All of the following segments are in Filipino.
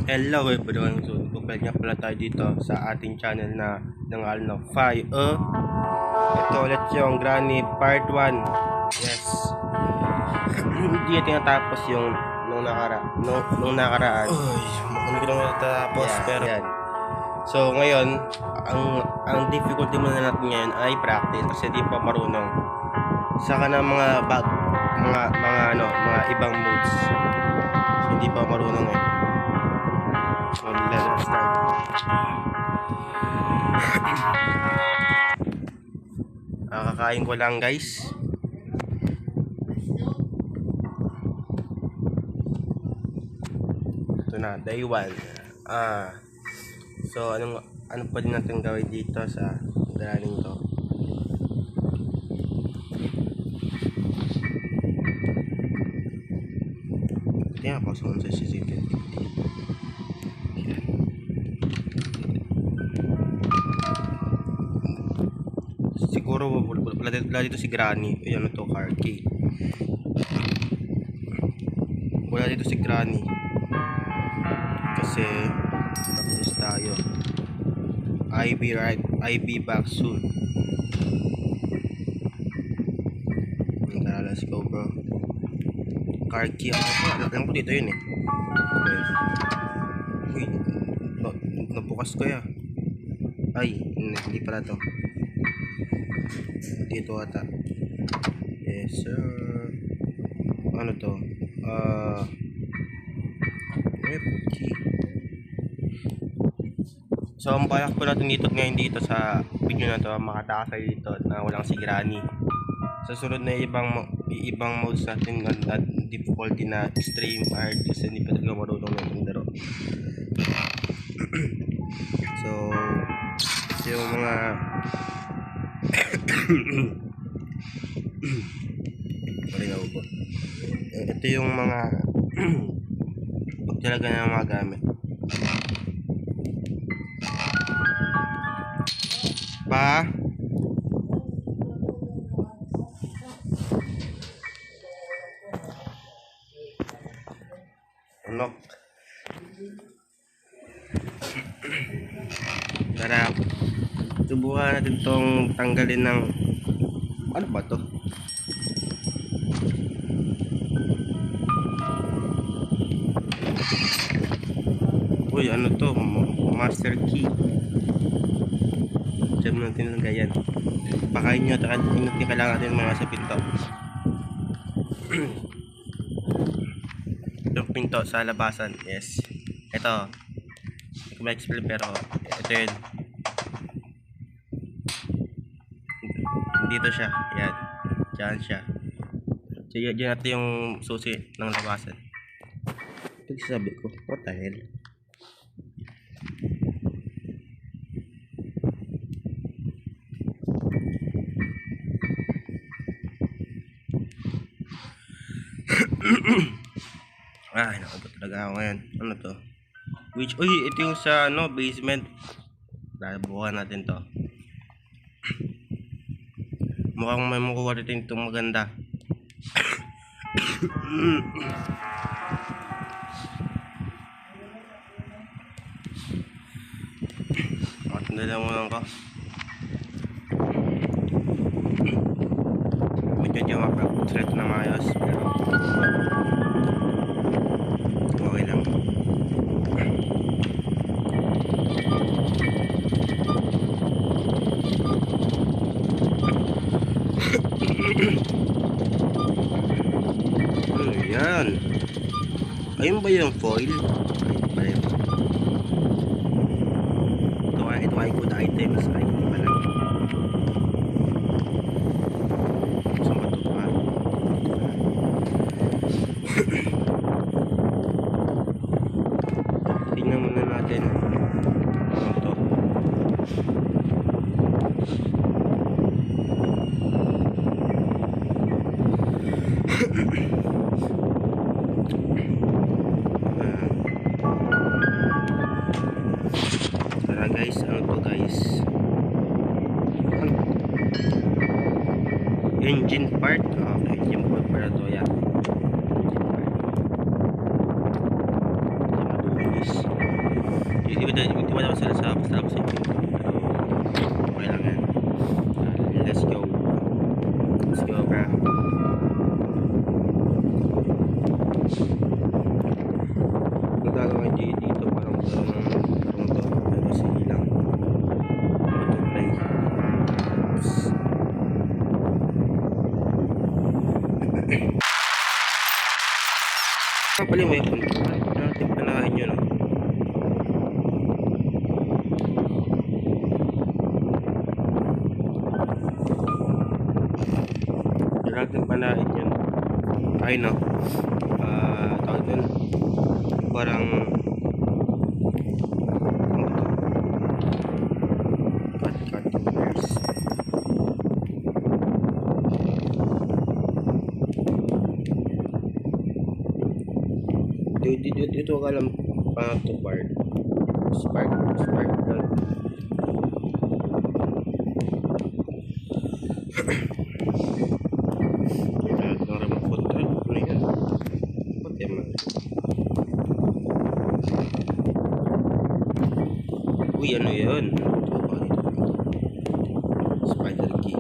Hello everyone, so bumalik nga pala tayo dito sa ating channel na nangalan ng Fire. Ito ulit yung Granny Part 1. Yes. Hindi natin natapos yung nung nakaraan. Uy, mukhang na natapos pero Yan. So ngayon, ang difficulty muna natin ngayon ay practice kasi di pa marunong. Saka na mga ibang modes. So, hindi pa marunong eh. So, let's start. Kakain ko lang guys. Ito na, day 1. So ano pwede natin gawin dito sa galing to? Tingnan ko sa CCTV. Siguro wala dito si Granny. Ayan, ito car key. Wala dito si Granny kasi tapos tayo. IB back soon. Let's go bro. Car key alam ko dito yun eh. Okay. Uy, nabukas ko ya. Ay, hindi pala to. Dito ata. Yes sir. Ano to? Key. So ang balak po natin dito ngayon dito sa video na to, makatakas dito na walang si Granny. Sa sunod na ibang modes natin na difficulty na extreme hard kasi hindi pa talaga marunong ng laro. So ito yung mga ito yung mga pagtalaga ng mga gamit. Pa unlock. Tara, subukan natin tong tanggalin ng ano ba to? Uy, ano to? Master key. Diyan natin lang ganyan. Pakain nyo, kailangan natin mga sa pinto. Yung pinto sa labasan, yes. Ito, hindi ko ma-explain pero ito yun. Dito siya, yan. Diyan siya. So, yan natin yung susi ng labasan. Ito sabi ko, what the hell? Ay, naku talaga ako ngayon. Ano to? Uy, ito yung sa basement. Bukan natin to. Mukhang may makuha dito itong maganda. Matanda mo lang ko. Medyo mapag-threat na maayos. Pero okay lang. Ayan. Ayun ba yung foil? Ayun ba yun? Ito ay good items. Ay, hindi pa lang. Saan ba ito pa? Tingnan muna natin. Ano to? Tara guys, ano to guys? Engine part? Okay, engine part para to yan. Engine part. Madulis. pala yung weapon. Ano natin panahin yun, no? Ano natin panahin yun? Ay, no? Tawag dun. Parang... Cut. Yes. Dito ko alam paano to part. Spark lang. Ang remote control. Ano yan? Ba't yan man? Uy, ano yun? Spider key.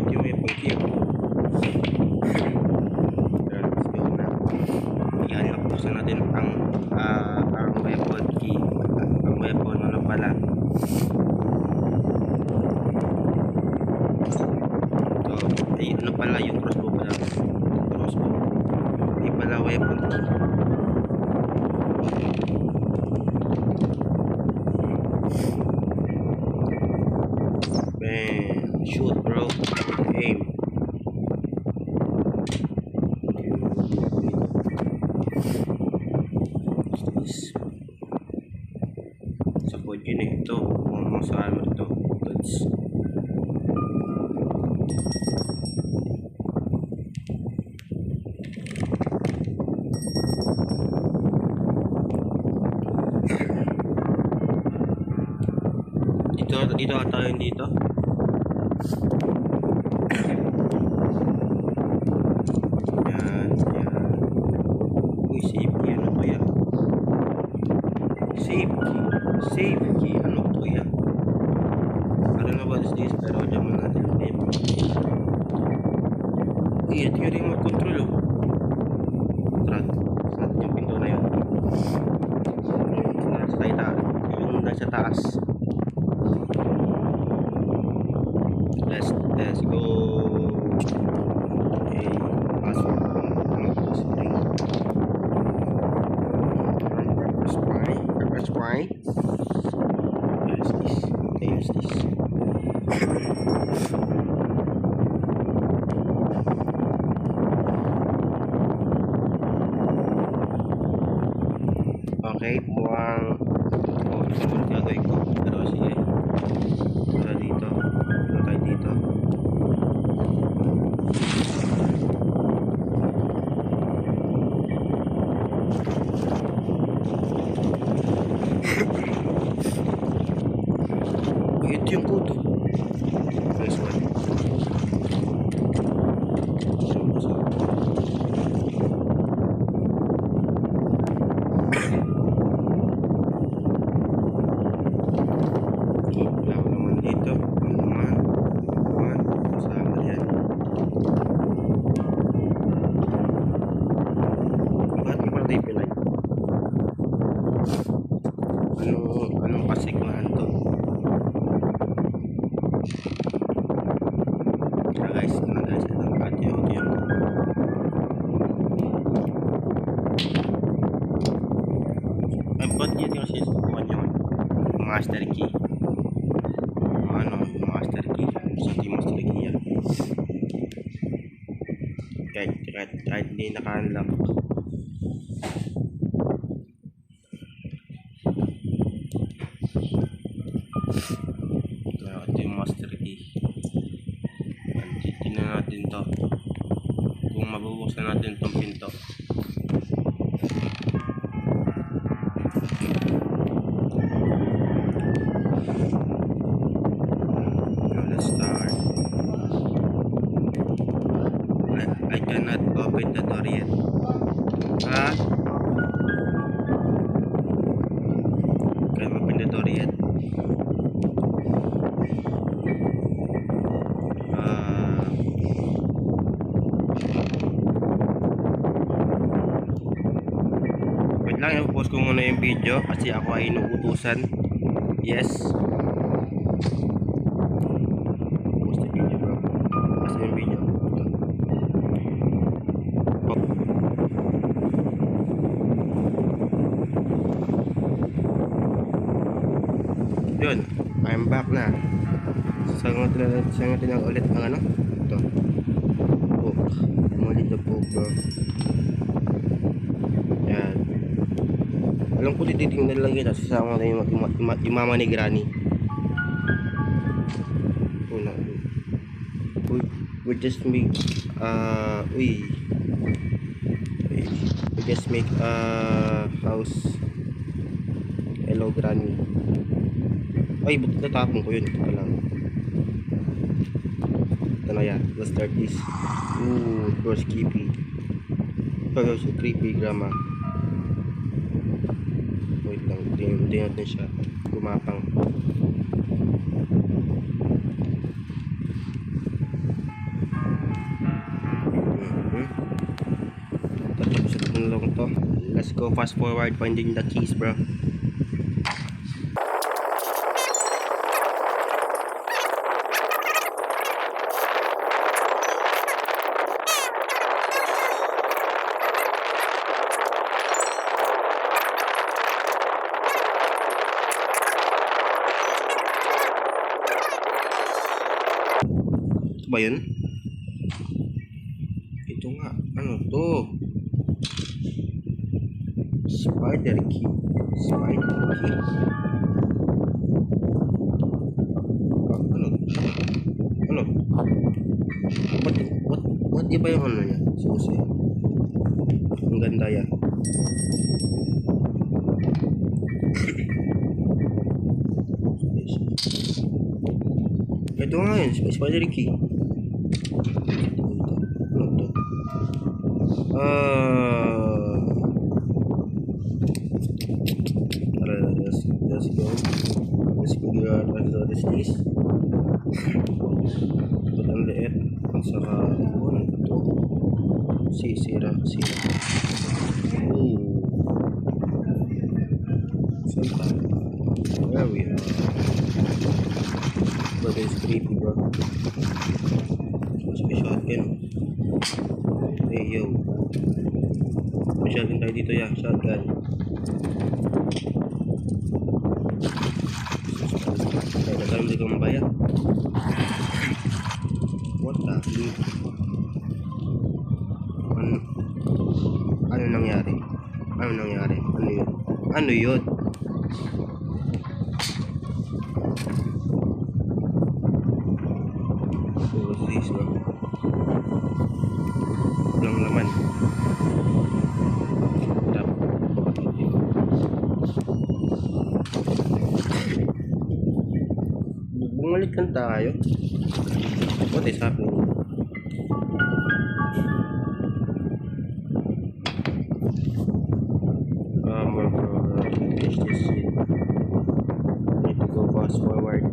Yung may pangkey. Let's go na. I-unlock buksan natin ang weapon key. Ang weapon, ano pala? Ito, ay ano pala yung crossbow pala? Crossbow. Hindi pala weapon key. Man, shoot bro. Aim. Sa pod yun eh. Ito. Kung sa armor ito. Goods. Dito ata yun dito. Yan. Uy, safety. Ano to yan? Safety. Ano to yan? I don't know what is this, pero dyan mo natin. Uy, ito yung remote control, oh. Trad. Saan yung pinto na yun? Yung nasa taas. Let's go. Okay, pasok. Pepper spray. Use this. Okay, use this. Okay, mukhang ito muna gagawin ko. Pero sige. Tara dito. Ito tayo dito. Ito yung code. Nice one. Wala ko naman dito. Ano naman? Kasama yan. Bakit mo pala tayo pinay? Anong pasigmahan to? Guys, ito na guys. Ito na audio. Ay, ba't yun yung sinusubukan yun? Master key. Master key. Sa yung master key yan. Kahit hindi naka-unlock. Ito yung master key. Tingnan natin to. Kung mabubuksan natin itong pinto. Let's start. I cannot open the door yet. Ha? Can't open the door yet. Wait lang, i-pause ko muna yung video kasi ako ay inuutusan. Yes. back na. Sangutin lang ulit ang ano? Ito. Book. Ulit the book, bro. Yan. Alam ko tititingnan lang kita. Sasama na yung mama ni Granny. Una. We just make we just make house. Hello Granny. Ay, buti natapon ko yun. Ito lang. Ito na yan. Let's start this. Ooh, it was creepy. Ito yung creepy grandma. Wait lang. Tingnan natin siya. Gumapang. Tapos ito na lang to. Let's go fast forward finding the keys, bro. Ito ba yun? Ito nga. Ano to? Spider key. Spider key. Ano? Ano? What di ba yung ano niya? Susi. Ang ganda yan. Ito nga yun. Spider key. Ano to? Let's go. Let's figure out what is this. Ba't ang liit? Ang saka, ano ito? Sira. Ooh. Saan? There we are. But it's creepy, bro. Mas may shotgun. Hey, yo. May shotgun tayo dito, ya. Shotgun. Ay, nagkaroon din kang mabaya. What the flip? Ano nangyari? Ano yun? Ano yun? What's this, bro? Walang laman. Bumalik lang tayo. What is happening? Finish this shit. Need to go fast forward.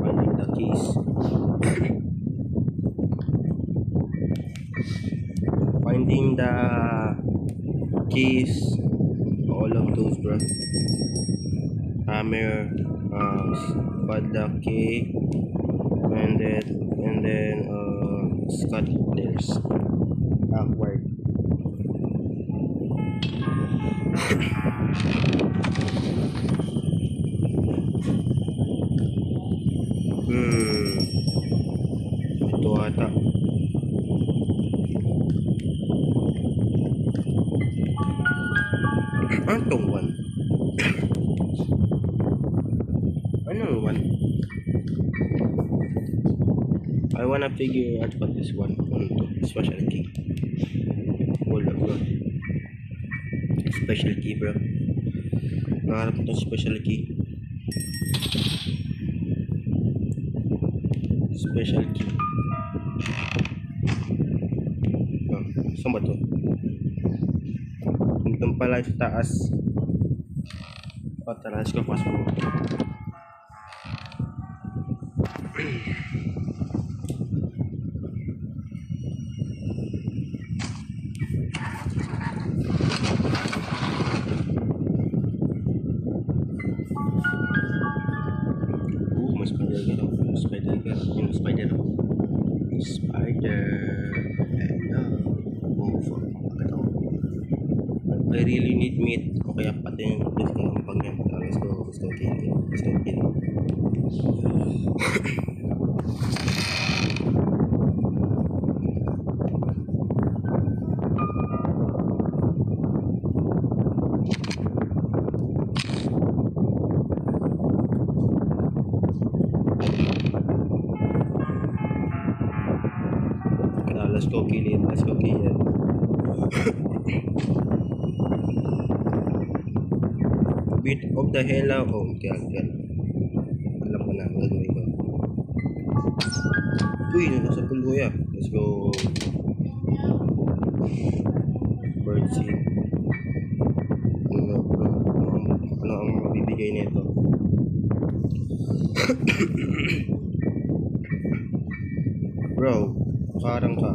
Finding the keys. Finding the keys. All of those, bro. Hammer. Padlock key. And then scutters. Backward. Ito ata. Anong one? Anong one? I wanna figure out what this one. Special key. Hold up, bro. Special key, bro. Nangarap itong special key. Special key. Saan ba ito? Doon pala sa taas. Tara, let's go fast forward. Spider. Oh, fuck. I really need meat. O kaya pati yung pag yan. Let's go kill it. Let's go kill it. Let's go kill it. Bit of the hell out. Oh, kill. Alam ko na. Gagawin ko. Uy, nasa pulo ya. Let's go. Birdseed. Ano ang mabibigay nito? Bro, parang ka.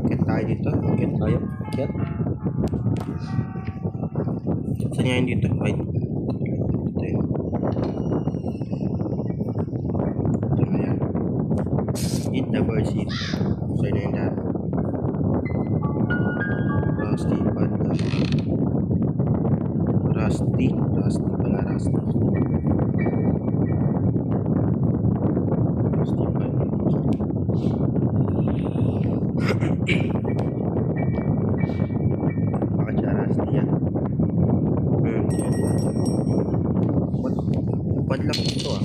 Akit tayo dito. Akit tayo. Akit. Saan nga yun dito? Ay. Ito yun. Ito na yan. Eat the birdseed. Saan na yun lahat? Rusty panda. Rusty pala. Rusty panda. Bakit siya rusty yan? Ba't lang ito ah?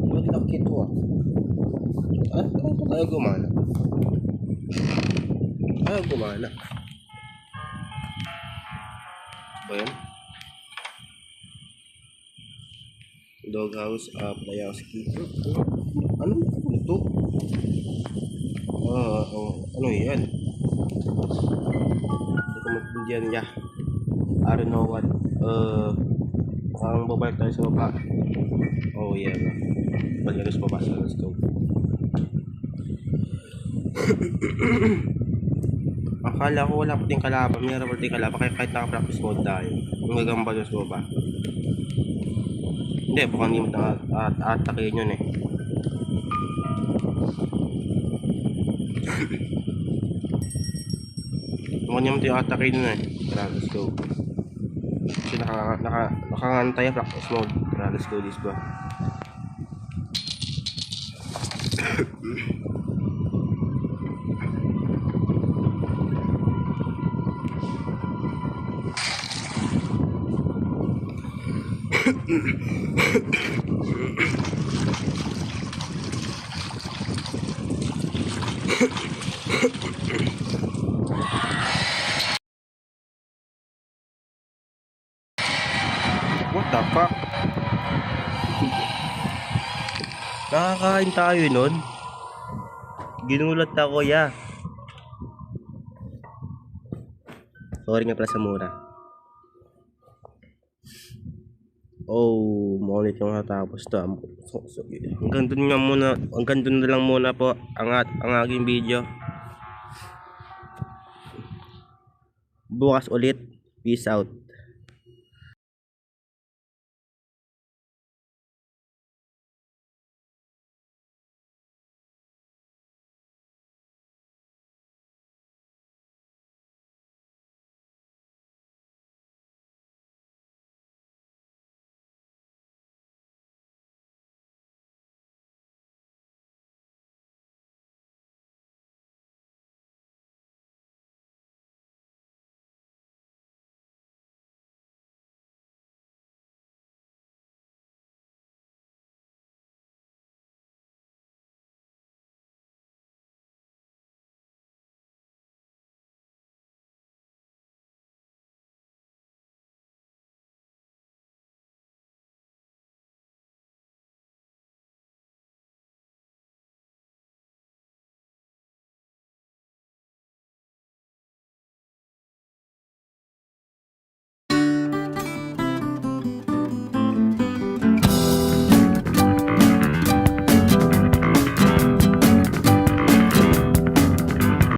Ba't lang ito ah? Ayaw gumana. Ba yan? Doghouse, Playowski. Ano ito? Ano yan? Hindi ko magpindihan niya. I don't know what. Ang babalik tayo sa baba. Oh yeah. Balik tayo sa baba. So let's go. Akala ko wala pating kalaban. Meron pating kalaban. Kahit naka-practice mode tayo. Ang gagamba doon sa baba. Hindi, baka hindi mo atakin yun eh. Baka hindi mo ito yung atakin yun eh. Tara, let's go. Kasi nakangantay ang practice mode. Tara, let's go, let's go. What the fuck? Nakakain tayo nun. Ginulat ako ya. Sorry nga pala sa mura. Oh, maulit yung natapos to. Hanggang dun na lang muna po ang aking video. Bukas ulit. Peace out.